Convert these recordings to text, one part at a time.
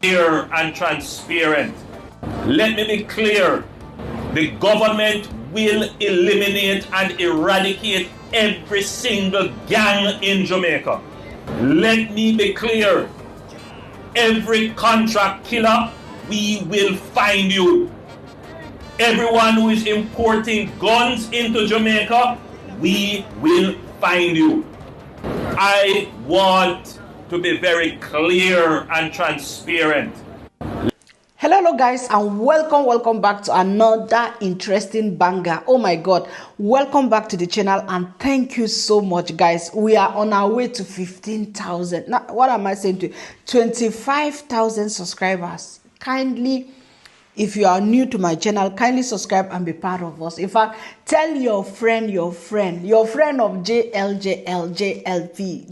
clear and transparent. Let me be clear. The government will eliminate and eradicate every single gang in Jamaica. Let me be clear. Every contract killer, we will find you. Everyone who is importing guns into Jamaica, we will find you. I want to be very clear and transparent. Hello guys, and welcome back to another interesting banger. Oh my god, welcome back to the channel, and thank you so much guys. We are on our way to 15,000. Now what am I saying to you? 25,000 subscribers. Kindly, if you are new to my channel, kindly subscribe and be part of us. In fact, tell your friend of JLP,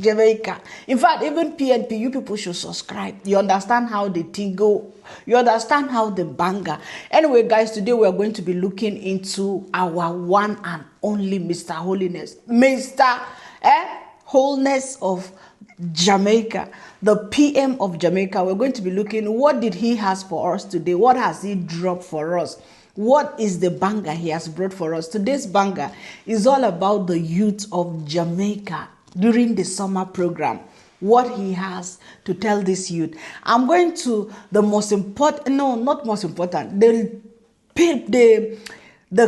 Jamaica. In fact, even PNP, you people should subscribe. You understand how the thing go. You understand how the banger. Anyway, guys, today we are going to be looking into our one and only Mr. Holiness. Mr. Wholeness of Jamaica, the PM of Jamaica. We're going to be looking, what did he has for us today? What has he dropped for us? What is the banger he has brought for us? Today's banger is all about the youth of Jamaica during the summer program. What he has to tell this youth. I'm going to the most important, no, not most important, the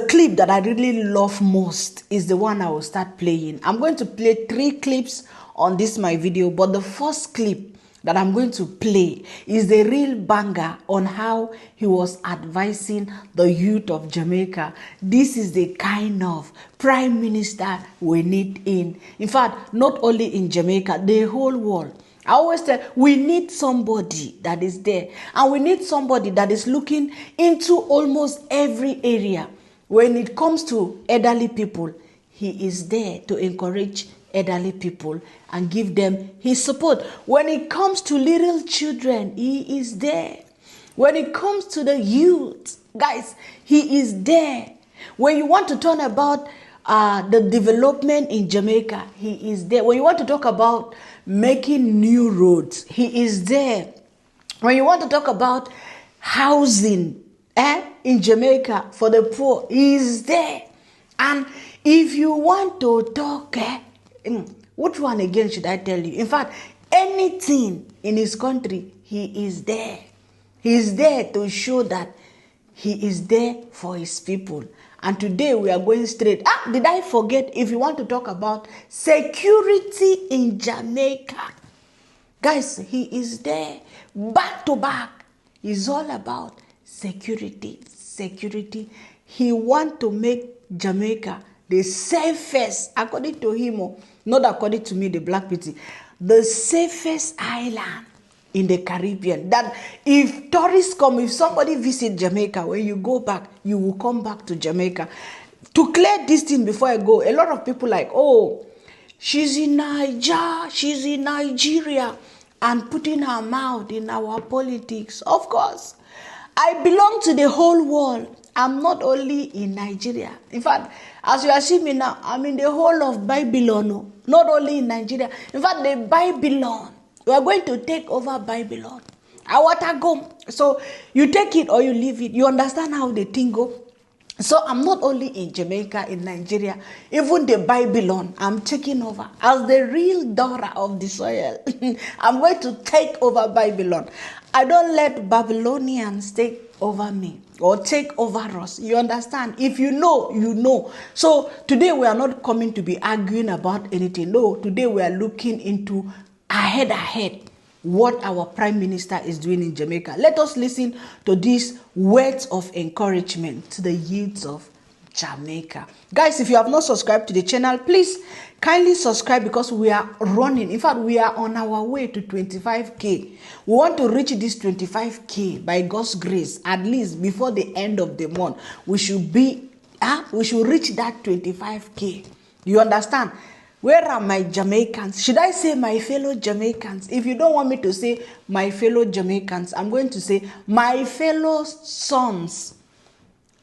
clip that I really love most is the one I will start playing. I'm going to play 3 clips on this my video, but the first clip that I'm going to play is the real banger on how he was advising the youth of Jamaica. This is the kind of Prime Minister we need in fact, not only in Jamaica, the whole world. I always say we need somebody that is there, and we need somebody that is looking into almost every area. When it comes to elderly people, he is there to encourage elderly people and give them his support. When it comes to little children, he is there. When it comes to the youth, guys, he is there. When you want to talk about the development in Jamaica, he is there. When you want to talk about making new roads, he is there. When you want to talk about housing in Jamaica for the poor, he is there. And if you want to talk, which one again should I tell you? In fact, anything in his country, he is there. He is there to show that he is there for his people. And today we are going straight. Did I forget? If you want to talk about security in Jamaica, guys, he is there. Back to back. It's all about security. Security. He wants to make Jamaica the safest, according to him, not according to me, the Black Beauty, the safest island in the Caribbean. That if tourists come, if somebody visit Jamaica, when you go back, you will come back to Jamaica. To clear this thing before I go, a lot of people like, oh, she's in Nigeria, and putting her mouth in our politics. Of course, I belong to the whole world. I'm not only in Nigeria. In fact, as you are seeing me now, I'm in the whole of Babylon. Not only in Nigeria. In fact, the Babylon. We are going to take over Babylon. Awatago. So you take it or you leave it. You understand how the thing go? So I'm not only in Jamaica, in Nigeria, even the Babylon, I'm taking over. As the real daughter of the soil, I'm going to take over Babylon. I don't let Babylonians take over me or take over us. You understand? If you know, you know. So today we are not coming to be arguing about anything. No, today we are looking into ahead what our Prime Minister is doing in Jamaica. Let us listen to these words of encouragement to the youths of Jamaica. Guys, if you have not subscribed to the channel, please kindly subscribe, because we are running. In fact, we are on our way to 25k. We want to reach this 25k by God's grace, at least before the end of the month. We should reach that 25k. You understand? Where are my Jamaicans? Should I say my fellow Jamaicans? If you don't want me to say my fellow Jamaicans, I'm going to say my fellow sons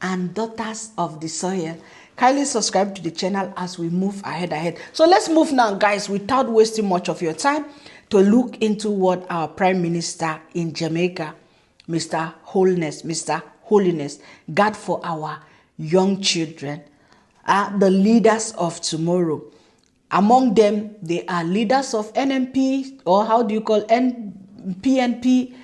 and daughters of the soil. Kindly subscribe to the channel as we move ahead. So let's move now, guys, without wasting much of your time. to look into what our Prime Minister in Jamaica, Mr. Holiness, got for our young children, the leaders of tomorrow. Among them, they are leaders of NMP, or how do you call PNP.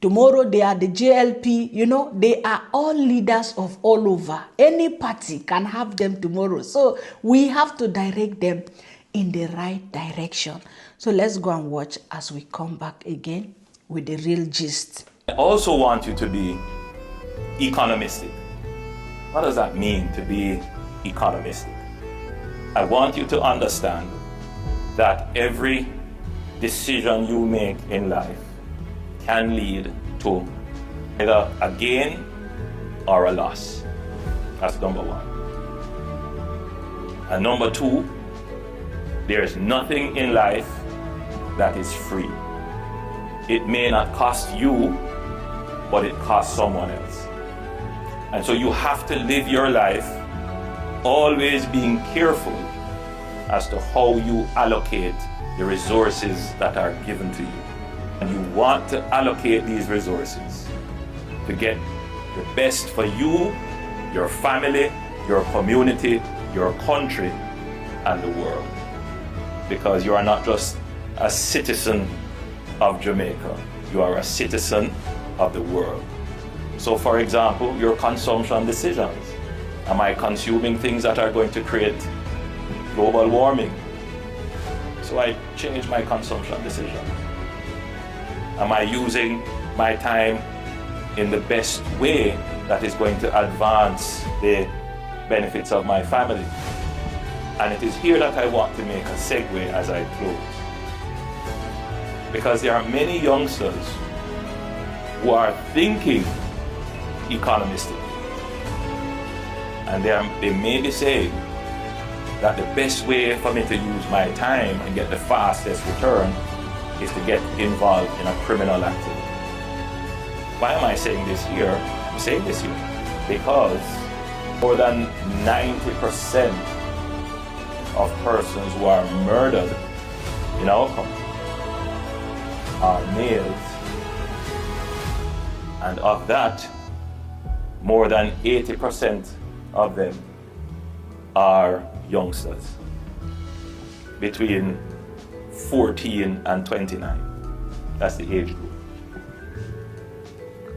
Tomorrow they are the JLP. You know, they are all leaders of all over. Any party can have them tomorrow. So we have to direct them in the right direction. So let's go and watch as we come back again with the real gist. I also want you to be economistic. What does that mean, to be economistic? I want you to understand that every decision you make in life can lead to either a gain or a loss. That's number one. And number two, there is nothing in life that is free. It may not cost you, but it costs someone else. And so you have to live your life always being careful as to how you allocate the resources that are given to you. And you want to allocate these resources to get the best for you, your family, your community, your country, and the world. Because you are not just a citizen of Jamaica, you are a citizen of the world. So for example, your consumption decisions. Am I consuming things that are going to create global warming? So I change my consumption decisions. Am I using my time in the best way that is going to advance the benefits of my family? And it is here that I want to make a segue as I close. Because there are many youngsters who are thinking economistically. And they may be saying that the best way for me to use my time and get the fastest return is to get involved in a criminal activity. Why am I saying this here? I'm saying this here because more than 90% of persons who are murdered in our country are males, and of that, more than 80% of them are youngsters between 14 and 29. That's the age group.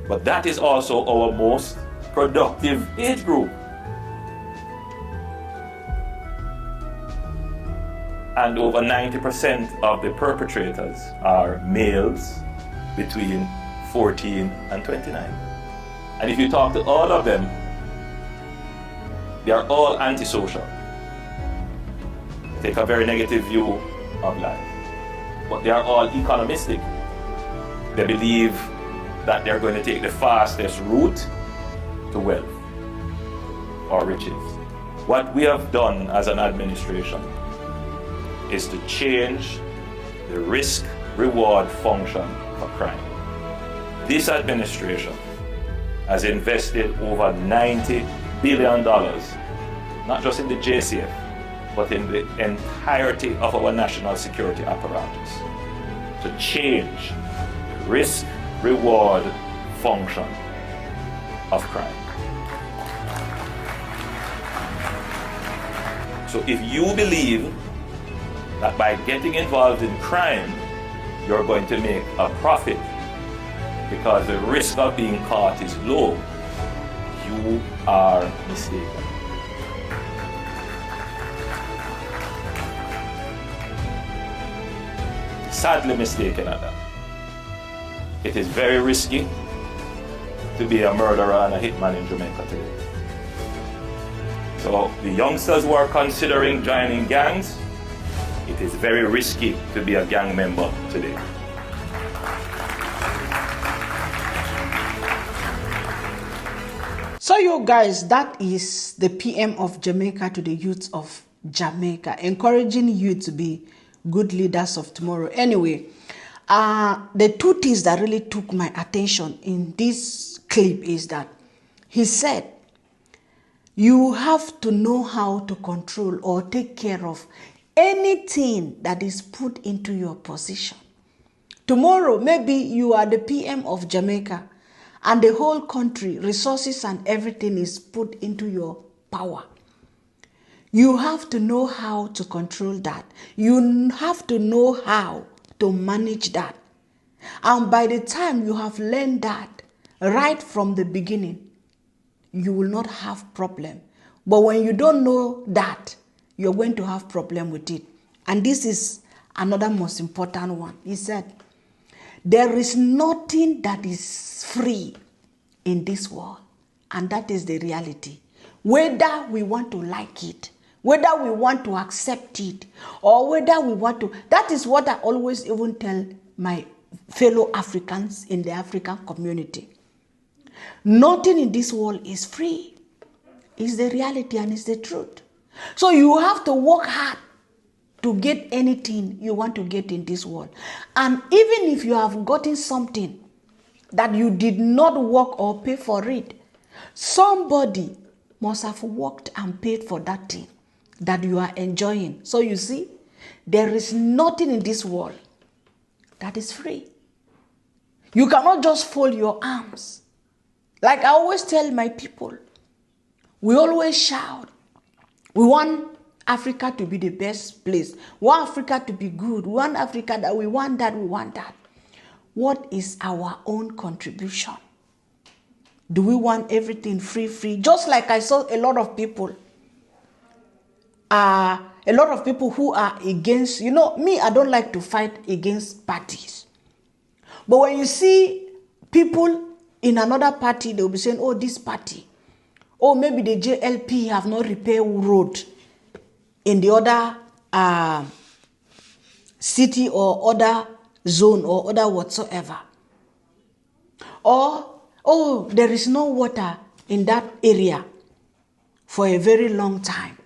But that is also our most productive age group. And over 90% of the perpetrators are males between 14 and 29. And if you talk to all of them, they are all antisocial. They take a very negative view of life. But they are all economistic. They believe that they're going to take the fastest route to wealth or riches. What we have done as an administration is to change the risk-reward function for crime. This administration has invested over $90 billion, not just in the JCF, but in the entirety of our national security apparatus, to change the risk-reward function of crime. So if you believe that by getting involved in crime, you're going to make a profit because the risk of being caught is low, you are mistaken. Sadly mistaken at that. It is very risky to be a murderer and a hitman in Jamaica today. So the youngsters who are considering joining gangs, it is very risky to be a gang member today. So you guys, that is the PM of Jamaica to the youth of Jamaica, encouraging you to be good leaders of tomorrow. Anyway, the two things that really took my attention in this clip is that he said, you have to know how to control or take care of anything that is put into your position. Tomorrow, maybe you are the PM of Jamaica and the whole country, resources and everything is put into your power. You have to know how to control that. You have to know how to manage that. And by the time you have learned that right from the beginning, you will not have problem. But when you don't know that, you're going to have problem with it. And this is another most important one. He said, there is nothing that is free in this world. And that is the reality. Whether we want to like it, whether we want to accept it, or whether we want to, that is what I always even tell my fellow Africans in the African community. Nothing in this world is free. It's the reality and it's the truth. So you have to work hard to get anything you want to get in this world. And even if you have gotten something that you did not work or pay for it, somebody must have worked and paid for that thing that you are enjoying. So you see, there is nothing in this world that is free. You cannot just fold your arms. Like I always tell my people, we always shout, we want Africa to be the best place. We want Africa to be good. We want Africa that we want that, we want that. What is our own contribution? Do we want everything free? Just like I saw a lot of people who are against, me, I don't like to fight against parties. But when you see people in another party, they'll be saying, oh, this party. Oh, maybe the JLP have not repaired road in the other city or other zone or other whatsoever. Or, oh, there is no water in that area for a very long time.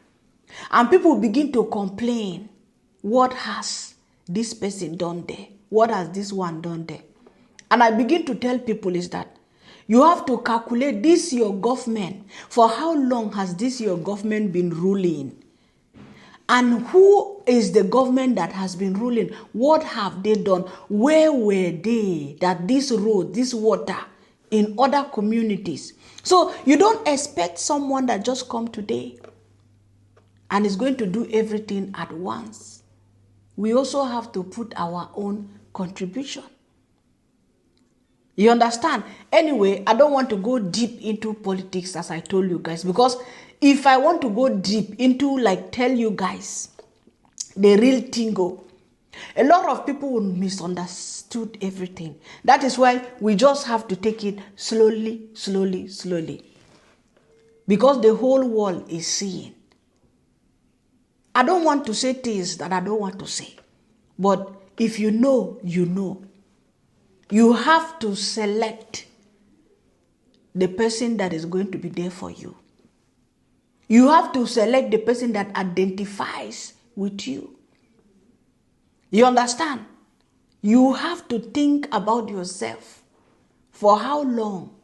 And people begin to complain, what has this person done there? What has this one done there? And I begin to tell people is that you have to calculate this your government. For how long has this your government been ruling? And who is the government that has been ruling? What have they done? Where were they that this road, this water in other communities? So you don't expect someone that just come today and is going to do everything at once. We also have to put our own contribution. You understand? Anyway, I don't want to go deep into politics as I told you guys, because if I want to go deep into tell you guys the real tingo, a lot of people will misunderstood everything. That is why we just have to take it slowly. Because the whole world is seeing. I don't want to say things that I don't want to say. But if you know, you know. You have to select the person that is going to be there for you. You have to select the person that identifies with you. You understand? You have to think about yourself. For how long?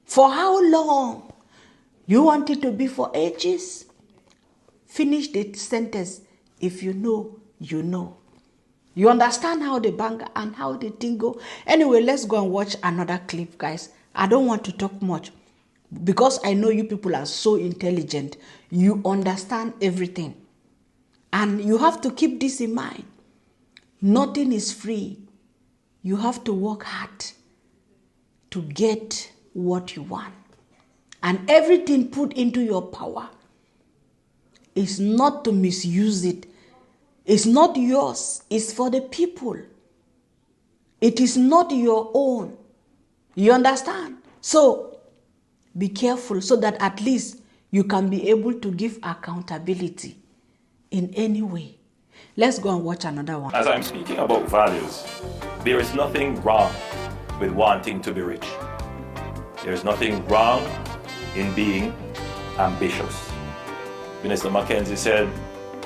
For how long? You want it to be for ages? Finish the sentence. If you know, you know. You understand how the bang and how the thing go? Anyway, let's go and watch another clip, guys. I don't want to talk much because I know you people are so intelligent. You understand everything. And you have to keep this in mind. Nothing is free. You have to work hard to get what you want. And everything put into your power is not to misuse it. It's not yours. It's for the people. It is not your own. You understand? So, be careful so that at least you can be able to give accountability in any way. Let's go and watch another one. As I'm speaking about values, there is nothing wrong with wanting to be rich. There is nothing wrong in being ambitious. Minister Mackenzie said,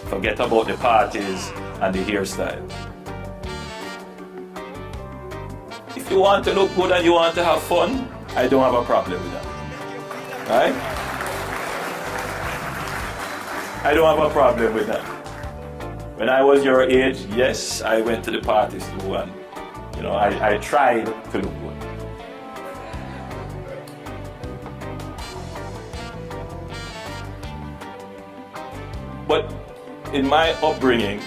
forget about the parties and the hairstyle. If you want to look good and you want to have fun, I don't have a problem with that. Right? I don't have a problem with that. When I was your age, yes, I went to the parties too, and You know, I tried to look good. But in my upbringing,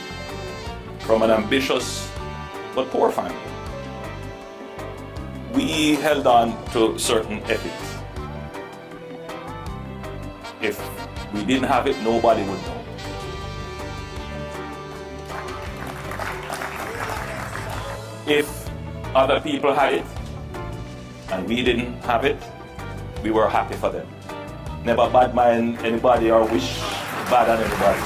from an ambitious but poor family, we held on to certain ethics. If we didn't have it, nobody would know. If other people had it and we didn't have it, we were happy for them. Never bad mind anybody or wish bad on anybody.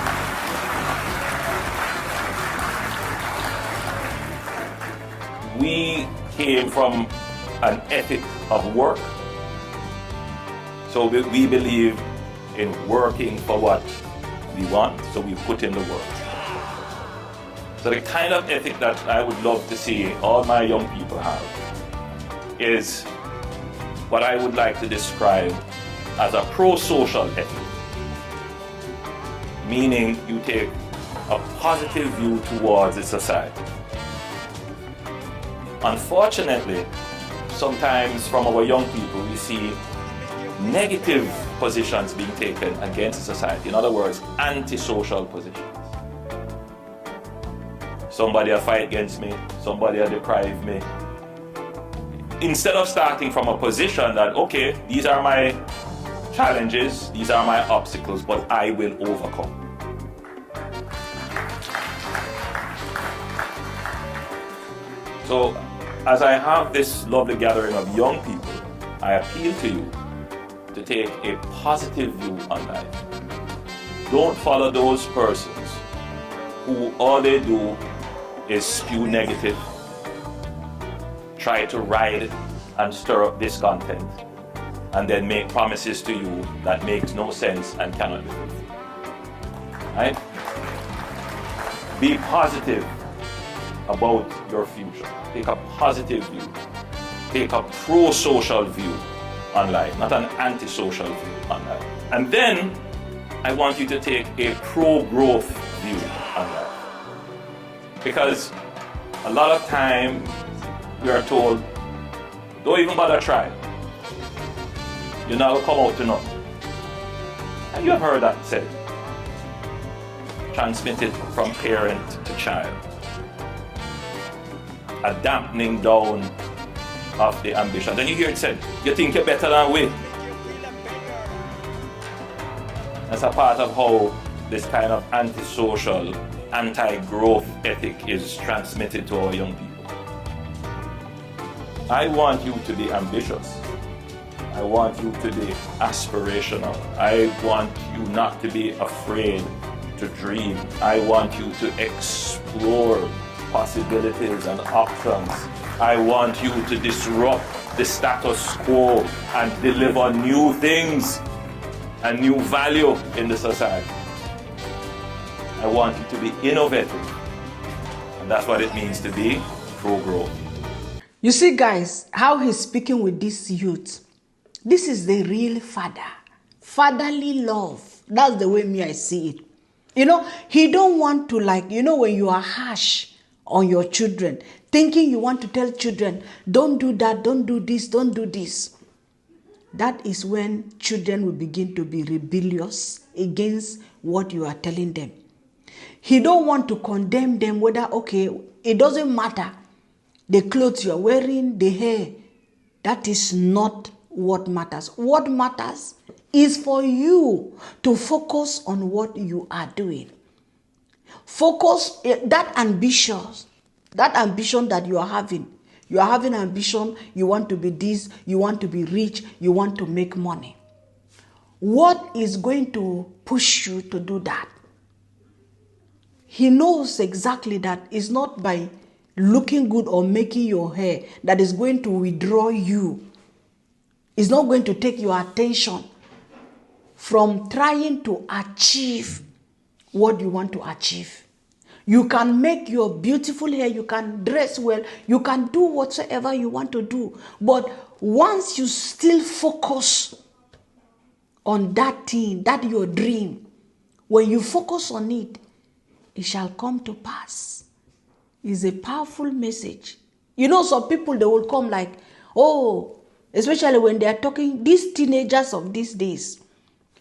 We came from an ethic of work, so we believe in working for what we want, so we put in the work. So the kind of ethic that I would love to see all my young people have is what I would like to describe as a pro-social ethic, meaning you take a positive view towards the society. Unfortunately, sometimes from our young people we see negative positions being taken against society. In other words, antisocial positions. Somebody will fight against me, somebody will deprive me. Instead of starting from a position that, okay, these are my challenges, these are my obstacles, but I will overcome. So, as I have this lovely gathering of young people, I appeal to you to take a positive view on life. Don't follow those persons who all they do is spew negative, try to ride and stir up discontent, and then make promises to you that makes no sense and cannot be fulfilled. Right? Be positive about your future. Take a positive view. Take a pro-social view on life, not an anti-social view on life. And then I want you to take a pro-growth view on life. Because a lot of time we are told, don't even bother try. You never come out to nothing. And you have heard that said. Transmitted from parent to child. A dampening down of the ambition. Then you hear it said, you think you're better than we. That's a part of how this kind of antisocial, anti-growth ethic is transmitted to our young people. I want you to be ambitious. I want you to be aspirational. I want you not to be afraid to dream. I want you to explore possibilities and options. I want you to disrupt the status quo and deliver new things and new value in the society. I want you to be innovative. And that's what it means to be pro-growth. You see, guys, how he's speaking with this youth. This is the real father. Fatherly love. That's the way me I see it. You know, he don't want to, like, you know, when you are harsh on your children, thinking you want to tell children, don't do that, don't do this, don't do this. That is when children will begin to be rebellious against what you are telling them. He don't want to condemn them whether, okay, it doesn't matter. The clothes you are wearing, the hair, that is not what matters. What matters is for you to focus on what you are doing. Focus, that ambition that you are having. You are having ambition, you want to be this, you want to be rich, you want to make money. What is going to push you to do that? He knows exactly that it's not by looking good or making your hair that is going to withdraw you. It's not going to take your attention from trying to achieve what you want to achieve. You can make your beautiful hair, you can dress well, you can do whatsoever you want to do. But once you still focus on that thing, that your dream, when you focus on it, it shall come to pass. It's a powerful message. You know, some people, they will come like, oh, especially when they are talking, these teenagers of these days,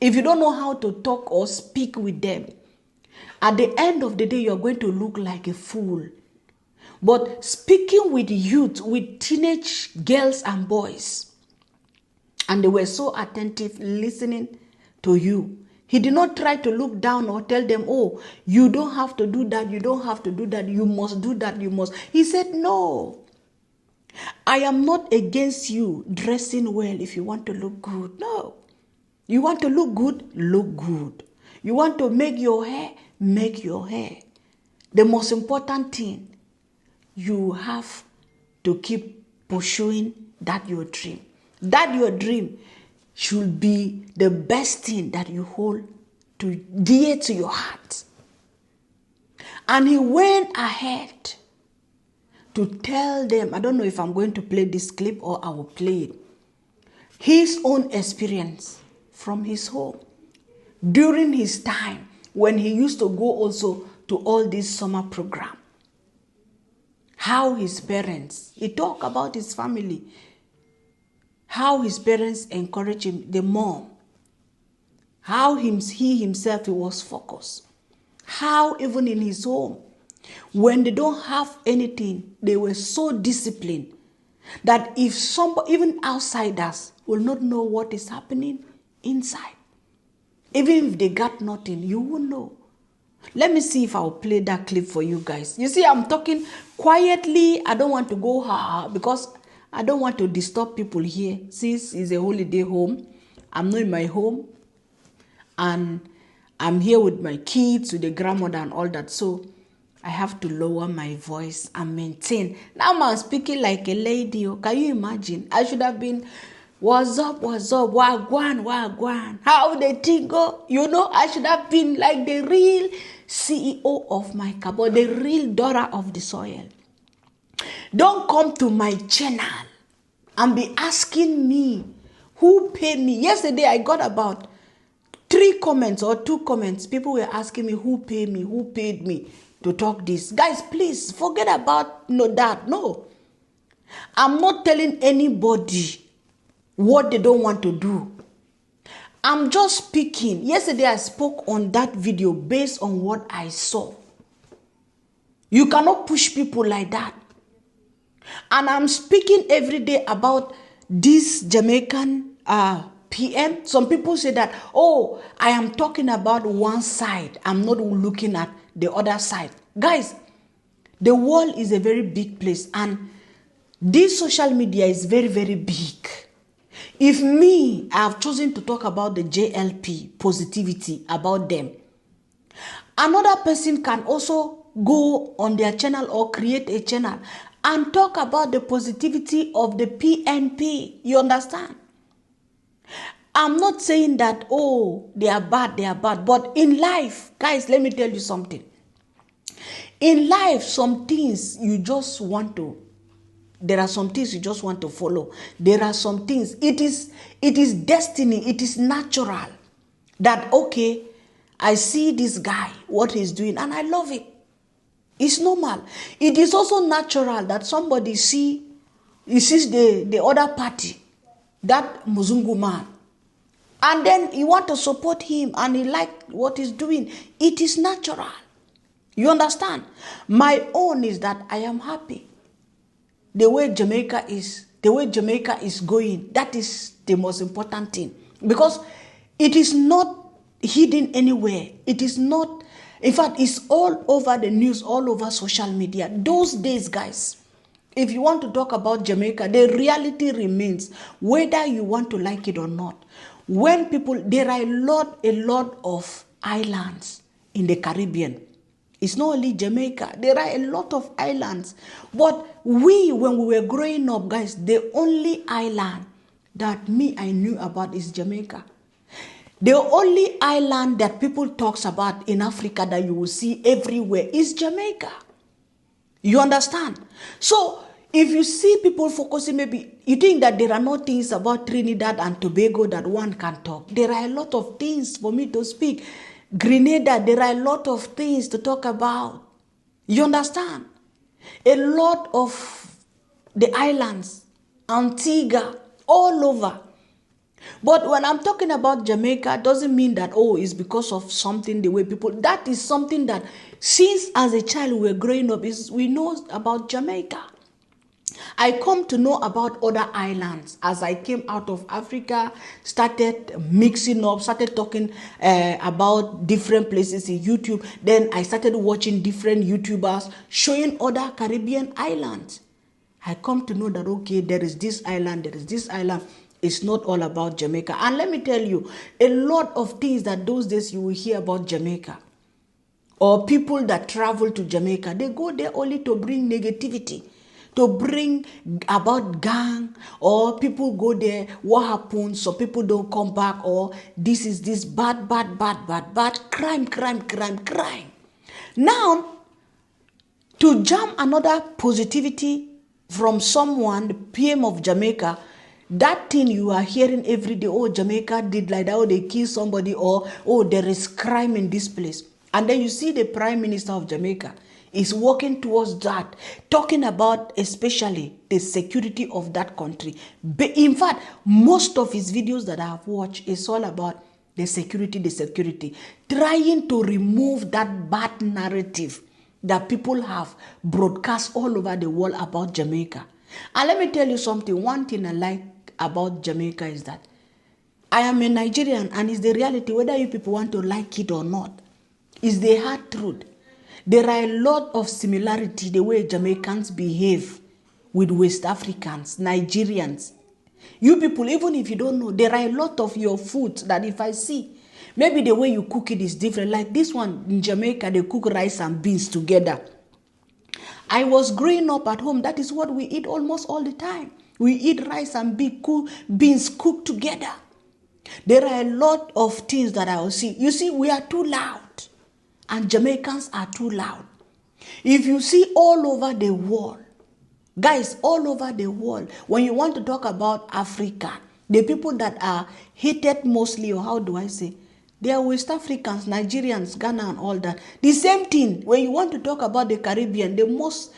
if you don't know how to talk or speak with them, at the end of the day, you're going to look like a fool. But speaking with youth, with teenage girls and boys, and they were so attentive listening to you. He did not try to look down or tell them, oh, you don't have to do that, you don't have to do that, you must do that, you must. He said, no, I am not against you dressing well if you want to look good. No. You want to look good? Look good. You want to make your hair? Make your hair. The most important thing, you have to keep pursuing that your dream. That your dream should be the best thing that you hold to dear to your heart. And he went ahead to tell them, I don't know if I'm going to play this clip or I will play it, his own experience from his home during his time when he used to go also to all this summer program. How his parents, he talked about his family, how his parents encouraged him, the mom, how he himself he was focused, how even in his home, when they don't have anything, they were so disciplined that if somebody, even outsiders, will not know what is happening inside. Even if they got nothing, you will know. Let me see if I'll play that clip for you guys. You see, I'm talking quietly. I don't want to go because I don't want to disturb people here. Since it's a holiday home, I'm not in my home. And I'm here with my kids, with the grandmother and all that. So I have to lower my voice and maintain. Now I'm speaking like a lady. Can you imagine? I should have been, what's up, wagwan, wagwan. How the thing go? You know, I should have been like the real CEO of my cupboard, the real daughter of the soil. Don't come to my channel and be asking me who paid me. Yesterday I got about 3 comments or 2 comments. People were asking me who paid me to talk this. Guys, please forget about that. No. I'm not telling anybody what they don't want to do. I'm just speaking. Yesterday I spoke on that video based on what I saw. You cannot push people like that. And I'm speaking every day about this Jamaican PM. Some people say that, oh, I am talking about one side. I'm not looking at the other side. Guys, the world is a very big place and this social media is very, very big. If me, I have chosen to talk about the JLP, positivity, about them, another person can also go on their channel or create a channel and talk about the positivity of the PNP. You understand? I'm not saying that, oh, they are bad. But in life, guys, let me tell you something. In life, some things you just want to, there are some things you just want to follow. There are some things, it is destiny, it is natural that, okay, I see this guy, what he's doing, and I love it. It's normal. It is also natural that somebody sees the other party, that Muzungu man, and then you want to support him and he like what he's doing. It is natural. You understand? My own is that I am happy. The way Jamaica is going, that is the most important thing. Because it is not hidden anywhere. It is not, in fact, it's all over the news, all over social media. Those days, guys, if you want to talk about Jamaica, the reality remains, whether you want to like it or not. When people, there are a lot of islands in the Caribbean. It's not only Jamaica. There are a lot of islands. But when we were growing up, guys, the only island that I knew about is Jamaica. The only island that people talks about in Africa that you will see everywhere is Jamaica. You understand? So, if you see people focusing, maybe you think that there are no things about Trinidad and Tobago that one can talk. There are a lot of things for me to speak. Grenada, there are a lot of things to talk about. You understand? A lot of the islands, Antigua, all over. But when I'm talking about Jamaica, doesn't mean that, oh, it's because of something, the way people, that is something that since as a child we were growing up, we know about Jamaica. I come to know about other islands as I came out of Africa, started mixing up, started talking about different places in YouTube. Then I started watching different YouTubers showing other Caribbean islands. I come to know that, okay, there is this island, there is this island. It's not all about Jamaica. And let me tell you, a lot of things that those days you will hear about Jamaica, or people that travel to Jamaica, they go there only to bring negativity, to bring about gang, or people go there, what happens, so people don't come back, or this is this bad, crime. Now, to jam another positivity from someone, the PM of Jamaica, that thing you are hearing every day, oh, Jamaica did like that, oh, they killed somebody, or, oh, there is crime in this place. And then you see the Prime Minister of Jamaica is working towards that, talking about especially the security of that country. In fact, most of his videos that I have watched is all about the security, trying to remove that bad narrative that people have broadcast all over the world about Jamaica. And let me tell you something, one thing I like about Jamaica is that I am a Nigerian, and it's the reality, whether you people want to like it or not. It's the hard truth. There are a lot of similarity the way Jamaicans behave with West Africans, Nigerians. You people, even if you don't know, there are a lot of your foods that if I see, maybe the way you cook it is different. Like this one in Jamaica, they cook rice and beans together. I was growing up at home, that is what we eat almost all the time. We eat rice and beans cooked together. There are a lot of things that I will see. You see, we are too loud. And Jamaicans are too loud. If you see all over the world, guys, all over the world, when you want to talk about Africa, the people that are hated mostly, or how do I say, they are West Africans, Nigerians, Ghana and all that. The same thing, when you want to talk about the Caribbean, the most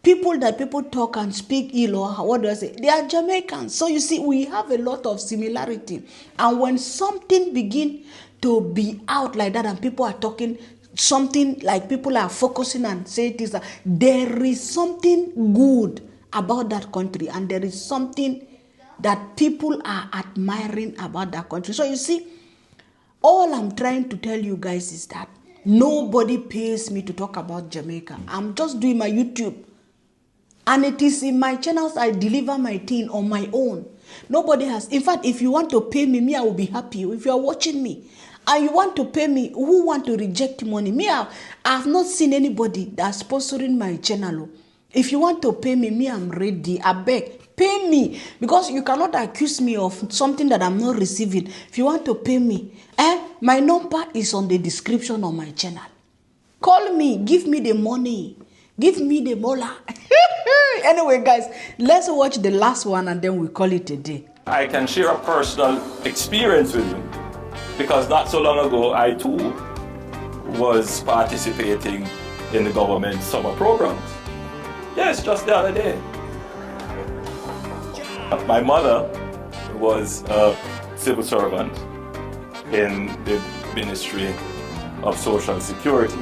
people that people talk and speak ill, or what do I say, they are Jamaicans. So you see, we have a lot of similarity. And when something begin to be out like that and people are talking something, like people are focusing and saying this, there is something good about that country, and there is something that people are admiring about that country. So you see, all I'm trying to tell you guys is that nobody pays me to talk about Jamaica. I'm just doing my YouTube, and it is in my channels I deliver my thing on my own. Nobody has. In fact, if you want to pay me, I will be happy. If you are watching me and you want to pay me, who want to reject money? I have not seen anybody that's sponsoring my channel. If you want to pay me, I'm ready. I beg, pay me, because you cannot accuse me of something that I'm not receiving. If you want to pay me, my number is on the description of my channel. Call me, give me the money, give me the mola. Anyway, guys, let's watch the last one and then we call it a day. I can share a personal experience with you, because not so long ago, I too was participating in the government summer programs. Yes, just the other day. My mother was a civil servant in the Ministry of Social Security.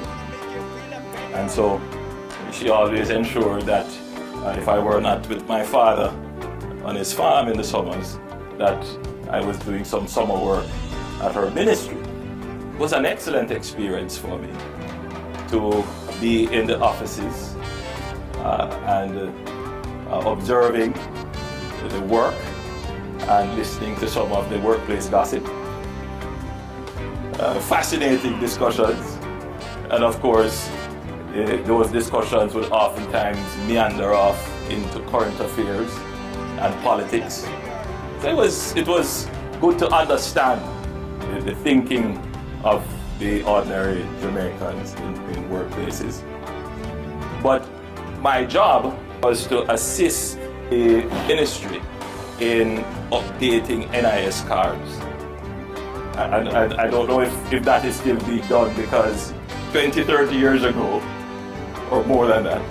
And so she always ensured that if I were not with my father on his farm in the summers, that I was doing some summer work at her ministry. It was an excellent experience for me to be in the offices and observing the work and listening to some of the workplace gossip. Fascinating discussions, and of course those discussions would oftentimes meander off into current affairs and politics. So it was good to understand the thinking of the ordinary Jamaicans in workplaces. But my job was to assist the ministry in updating NIS cards. And I don't know if that is still being done, because 20, 30 years ago, or more than that,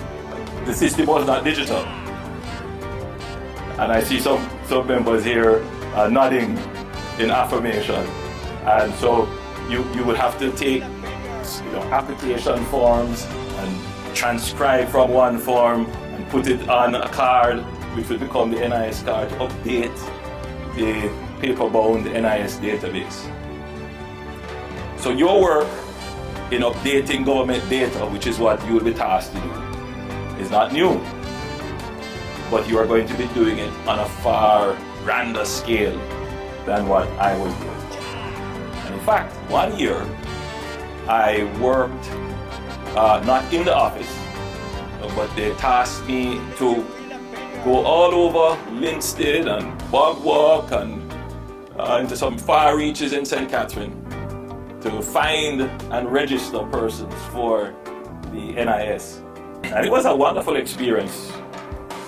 the system was not digital. And I see some members here nodding in affirmation. And so you would have to take application forms and transcribe from one form and put it on a card, which would become the NIS card, to update the paper-bound NIS database. So your work in updating government data, which is what you will be tasked to do, is not new. But you are going to be doing it on a far grander scale than what I was doing. And in fact, one year, I worked not in the office, but they tasked me to go all over Linstead and Bogwalk and into some far reaches in St. Catherine to find and register persons for the NIS. And it was a wonderful experience.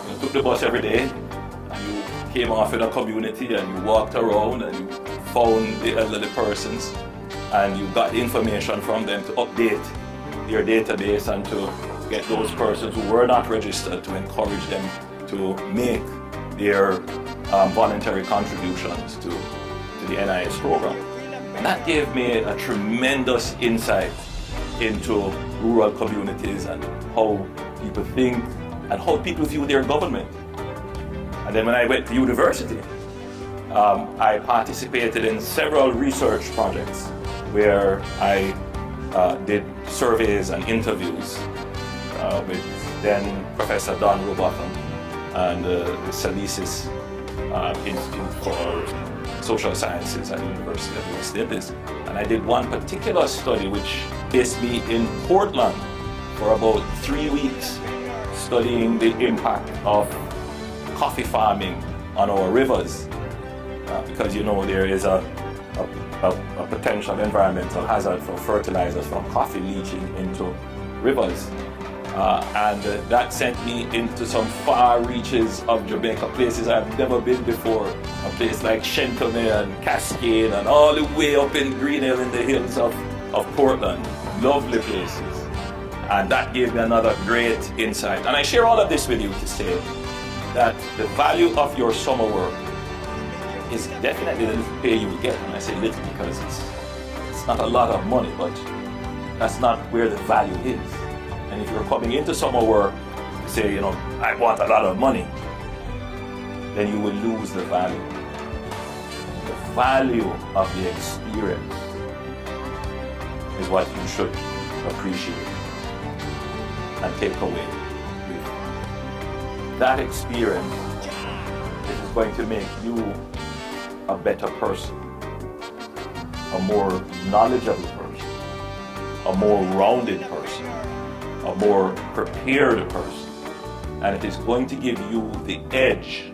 You took the bus every day, and you came off in a community and you walked around and you found the elderly persons and you got information from them to update their database and to get those persons who were not registered, to encourage them to make their voluntary contributions to the NIS program. And that gave me a tremendous insight into rural communities and how people think and how people view their government. And then when I went to university, I participated in several research projects where I did surveys and interviews with then Professor Don Robotham and the Salisis Institute for Social Sciences at the University of West Indies. And I did one particular study which based me in Portland for about 3 weeks, studying the impact of coffee farming on our rivers. Because there is a potential environmental hazard for fertilizers from coffee leaching into rivers. And that sent me into some far reaches of Jamaica, places I've never been before. A place like Shentome and Cascade and all the way up in Green Hill in the hills of Portland. Lovely places. And that gave me another great insight. And I share all of this with you to say that the value of your summer work is definitely the little pay you will get. And I say little because it's not a lot of money, but that's not where the value is. And if you're coming into summer work to say, I want a lot of money, then you will lose the value. The value of the experience is what you should appreciate and take away. That experience is going to make you a better person, a more knowledgeable person, a more rounded person, a more prepared person, and it is going to give you the edge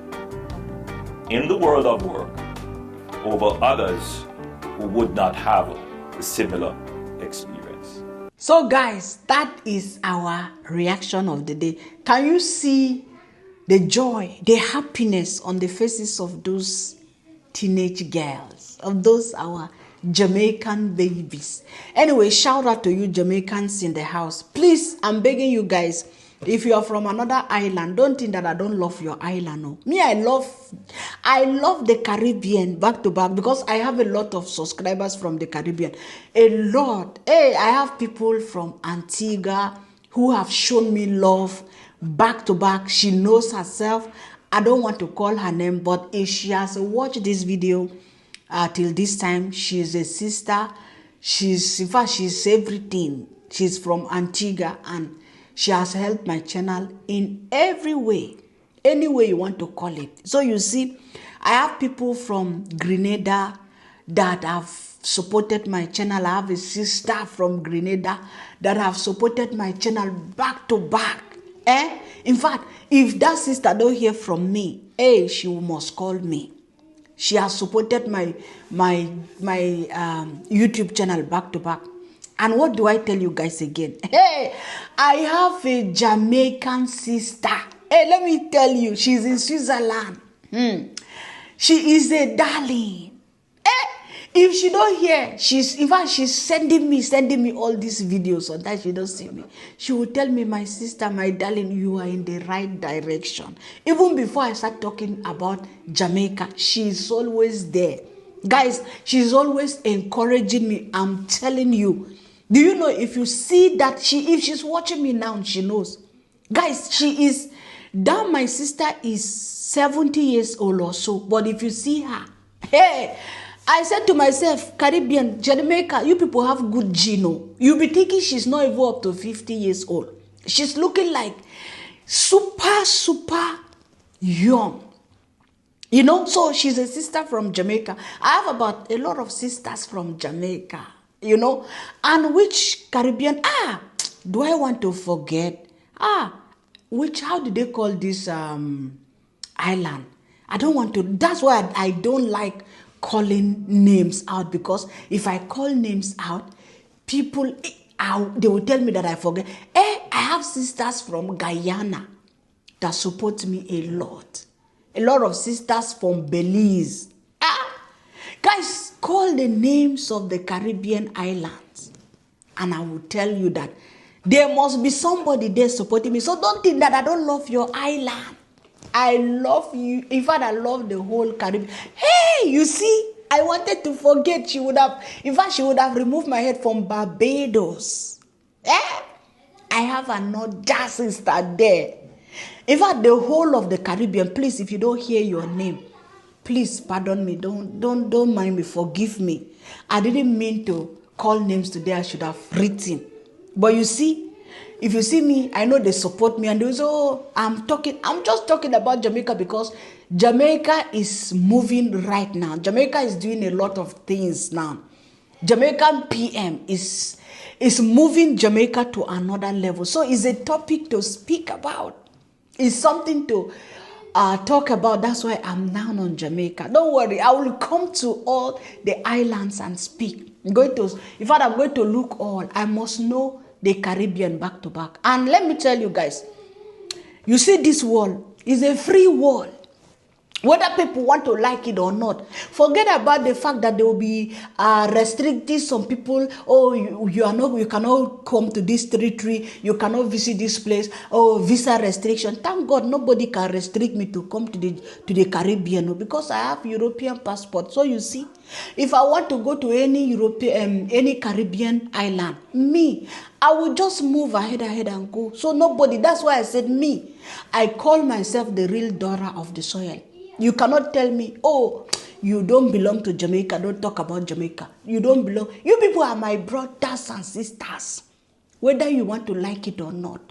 in the world of work over others who would not have a similar experience. So guys, that is our reaction of the day. Can you see the joy, the happiness on the faces of those teenage girls, of those our Jamaican babies? Anyway, shout out to you Jamaicans in the house. Please, I'm begging you guys, if you are from another island, don't think that I don't love your island. No. Me, I love the Caribbean back to back because I have a lot of subscribers from the Caribbean. A lot. Hey, I have people from Antigua who have shown me love back to back. She knows herself. I don't want to call her name, but if she has watched this video till this time, she's a sister. In fact, she's everything. She's from Antigua and she has helped my channel in every way, any way you want to call it. So you see, I have people from Grenada that have supported my channel. I have a sister from Grenada that have supported my channel back to back. In fact, if that sister don't hear from me, she must call me. She has supported my YouTube channel back to back. And what do I tell you guys again? Hey, I have a Jamaican sister. Hey, let me tell you, she's in Switzerland. She is a darling. Hey, If she don't hear, in fact, she's sending me all these videos. Sometimes she don't see me. She will tell me, my sister, my darling, you are in the right direction. Even before I start talking about Jamaica, she's always there. Guys, she's always encouraging me. I'm telling you. Do you know, if you see that if she's watching me now, she knows. Guys, my sister is 70 years old or so. But if you see her, hey, I said to myself, Caribbean, Jamaica, you people have good gene. You'll be thinking she's not even up to 50 years old. She's looking like super, super young. You know, so she's a sister from Jamaica. I have about a lot of sisters from Jamaica, you know. And which Caribbean, do I want to forget? How do they call this island? I don't want to, that's why I don't like calling names out, because if I call names out, people, they will tell me that I forget. I have sisters from Guyana that support me a lot. A lot of sisters from Belize. Guys, call the names of the Caribbean islands, and I will tell you that there must be somebody there supporting me. So don't think that I don't love your island. I love you. In fact, I love the whole Caribbean. Hey, you see, I wanted to forget. She would have removed my head from Barbados. I have another sister there. In fact, the whole of the Caribbean, please, if you don't hear your name, please pardon me. Don't mind me. Forgive me. I didn't mean to call names today. I should have written. But you see, if you see me, I know they support me, and they say, I'm just talking about Jamaica because Jamaica is moving right now. Jamaica is doing a lot of things now. Jamaican PM is moving Jamaica to another level. So it's a topic to speak about. It's something to talk about. That's why I'm now on Jamaica. Don't worry, I will come to all the islands and speak. I'm going to look all. I must know the Caribbean back to back. And let me tell you guys, you see, this world is a free world. Whether people want to like it or not, forget about the fact that there will be restricting some people. You cannot come to this territory. You cannot visit this place. Visa restriction. Thank God nobody can restrict me to come to the Caribbean, because I have European passport. So you see, if I want to go to any Caribbean island, I will just move ahead and go. So nobody. That's why I said me. I call myself the real daughter of the soil. You cannot tell me, you don't belong to Jamaica. Don't talk about Jamaica. You don't belong. You people are my brothers and sisters. Whether you want to like it or not.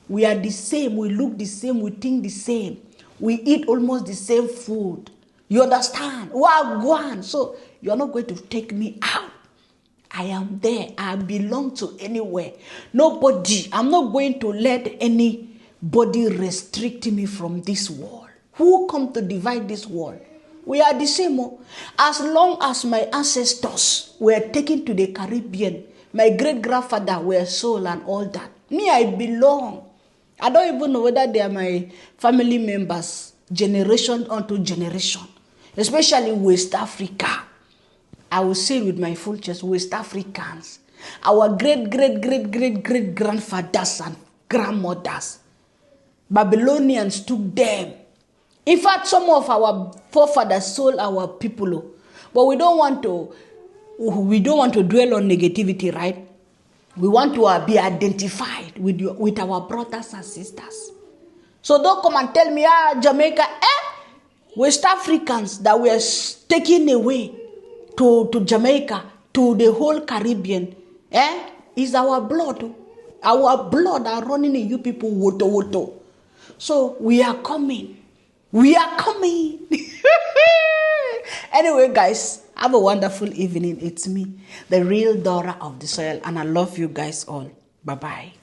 We are the same. We look the same. We think the same. We eat almost the same food. You understand? Wagwan. So you're not going to take me out. I am there. I belong to anywhere. Nobody. I'm not going to let anybody restrict me from this world. Who come to divide this world? We are the same. As long as my ancestors were taken to the Caribbean, my great-grandfather were sold and all that. Me, I belong. I don't even know whether they are my family members, generation onto generation, especially West Africa. I will say it with my full chest, West Africans. Our great-great-great-great-great-grandfathers and grandmothers, Babylonians took them. In fact, some of our forefathers sold our people, but we don't want to dwell on negativity, right? We want to be identified with our brothers and sisters. So don't come and tell me, Jamaica, West Africans that were taken away to Jamaica, to the whole Caribbean, is our blood. Our blood are running in you people, woto. So we are coming. We are coming. Anyway, guys, have a wonderful evening. It's me, the real daughter of the soil, and I love you guys all. Bye-bye.